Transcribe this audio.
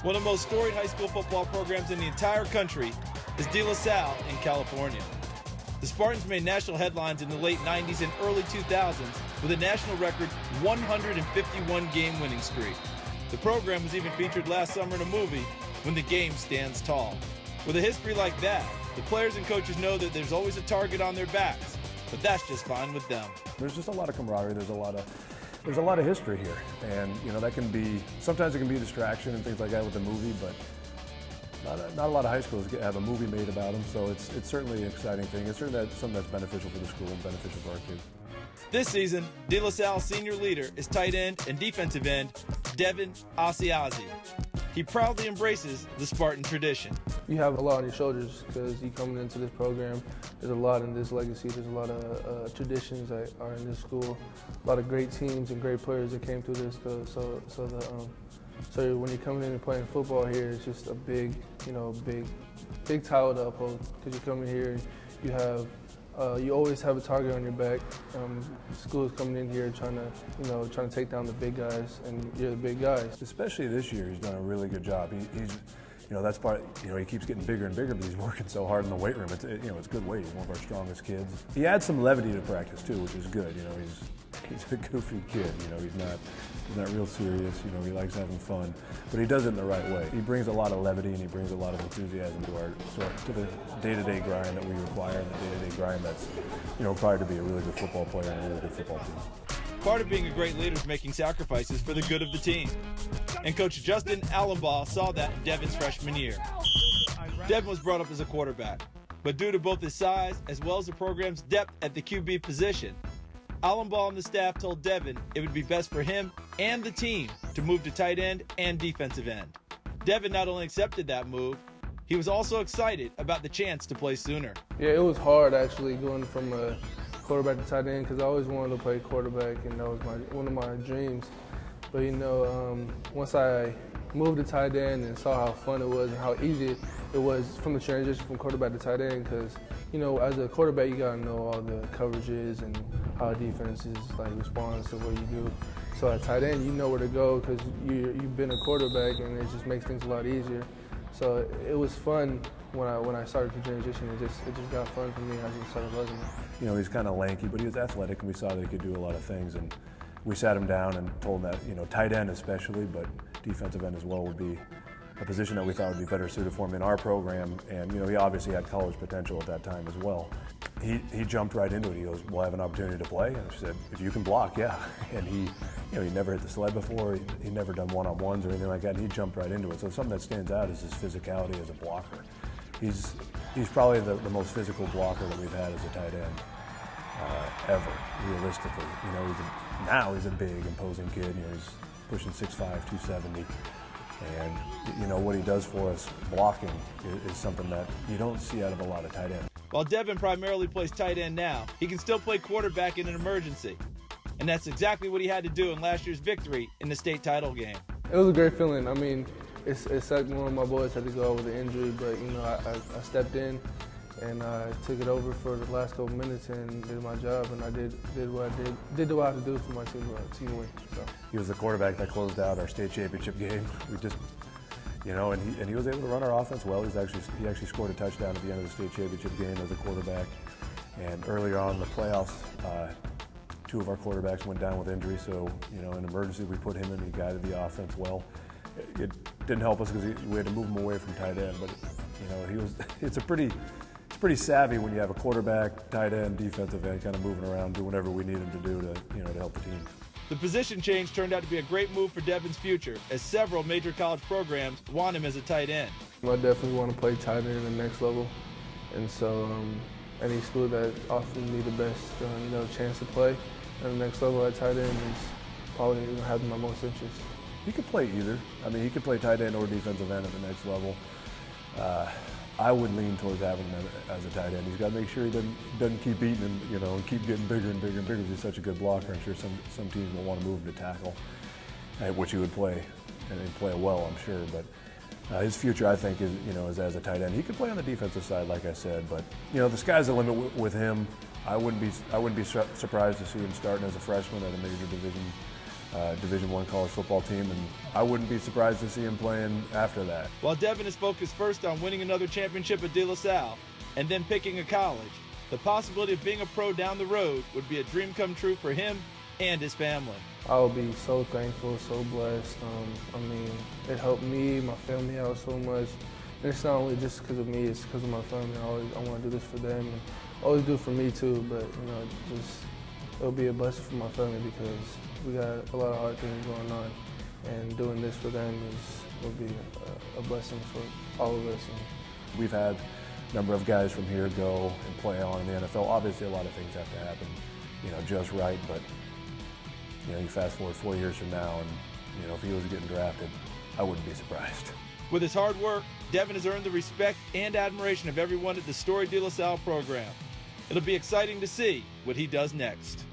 One of the most storied high school football programs in the entire country is De La Salle in California. The Spartans made national headlines in the late 90s and early 2000s with a national record 151 game winning streak. The program was even featured last summer in a movie, When the Game Stands Tall. With a history like that, the players and coaches know that there's always a target on their backs, but that's just fine with them. There's just a lot of camaraderie. There's a lot of history here, and that can be, sometimes it can be a distraction and things like that with the movie, but not a lot of high schools have a movie made about them, so it's certainly an exciting thing. It's certainly something that's beneficial for the school and beneficial for our kids. This season, De La Salle's senior leader is tight end and defensive end Devin Asiasi. He proudly embraces the Spartan tradition. You have a lot on your shoulders because you coming into this program. There's a lot in this legacy. There's a lot of traditions that are in this school. A lot of great teams and great players that came through this. So when you're coming in and playing football here, it's just a big title to uphold because you're coming here. You have you always have a target on your back. School is coming in here trying to take down the big guys, and you're the big guys. Especially this year, he's done a really good job. He's that's part. He keeps getting bigger and bigger, but he's working so hard in the weight room. It's good weight. He's one of our strongest kids. He adds some levity to practice too, which is good. He's a goofy kid. He's not real serious. He likes having fun, but he does it in the right way. He brings a lot of levity and he brings a lot of enthusiasm to the day-to-day grind that we require, and the day-to-day grind that's required to be a really good football player and a really good football team. Part of being a great leader is making sacrifices for the good of the team. And Coach Justin Allenbaugh saw that in Devin's freshman year. Devin was brought up as a quarterback, but due to both his size as well as the program's depth at the QB position, Allenbaugh and the staff told Devin it would be best for him and the team to move to tight end and defensive end. Devin not only accepted that move, he was also excited about the chance to play sooner. Yeah, it was hard actually going from a quarterback to tight end because I always wanted to play quarterback, and that was one of my dreams. But once I moved to tight end and saw how fun it was and how easy it was from the transition from quarterback to tight end, because as a quarterback you gotta know all the coverages and how defenses responds to what you do. So at tight end you know where to go because you've been a quarterback, and it just makes things a lot easier. So it was fun when I started to transition. It just got fun for me as I started loving it. He's kind of lanky, but he was athletic, and we saw that he could do a lot of things. And we sat him down and told him that tight end especially, but defensive end as well, would be a position that we thought would be better suited for him in our program. And he obviously had college potential at that time as well. He jumped right into it. He goes, "We'll have an opportunity to play." And I said, "If you can block, yeah." And he never hit the sled before. He'd never done one-on-ones or anything like that. And he jumped right into it. So something that stands out is his physicality as a blocker. He's probably the most physical blocker that we've had as a tight end ever, realistically. He's a big, imposing kid. He's pushing 6'5", 270. And what he does for us blocking is something that you don't see out of a lot of tight ends. While Devin primarily plays tight end now, he can still play quarterback in an emergency. And that's exactly what he had to do in last year's victory in the state title game. It was a great feeling. It sucked. One of my boys had to go out with an injury, but I stepped in and I took it over for the last couple minutes and did my job, and I did what I had to do for my team win. So. He was the quarterback that closed out our state championship game. We just, and he was able to run our offense well. He actually scored a touchdown at the end of the state championship game as a quarterback. And earlier on in the playoffs, two of our quarterbacks went down with injury, so in emergency we put him in. He guided the offense well. It didn't help us because we had to move him away from tight end, but it's pretty savvy when you have a quarterback, tight end, defensive end kind of moving around, doing whatever we need him to do to help the team. The position change turned out to be a great move for Devin's future, as several major college programs want him as a tight end. I definitely want to play tight end in the next level, and so any school that offers me the best chance to play at the next level at tight end is probably going to have my most interest. He could play either. He could play tight end or defensive end at the next level. I would lean towards having him as a tight end. He's got to make sure he doesn't keep eating and keep getting bigger and bigger and bigger. He's such a good blocker. I'm sure some teams will want to move him to tackle, which he would play and play well, I'm sure. But his future, I think, is as a tight end. He could play on the defensive side, like I said. But the sky's the limit with him. I wouldn't be surprised to see him starting as a freshman at a major Division Division I college football team, and I wouldn't be surprised to see him playing after that. While Devin is focused first on winning another championship at De La Salle and then picking a college, the possibility of being a pro down the road would be a dream come true for him and his family. I would be so thankful, so blessed. I mean, it helped me, my family out so much. And it's not only just because of me, it's because of my family. I want to do this for them and always do it for me too, but it'll be a blessing for my family because we got a lot of hard things going on, and doing this for them will be a blessing for all of us. We've had a number of guys from here go and play on in the NFL. Obviously, a lot of things have to happen, just right. But you fast forward 4 years from now, and if he was getting drafted, I wouldn't be surprised. With his hard work, Devin has earned the respect and admiration of everyone at the storied De La Salle program. It'll be exciting to see what he does next.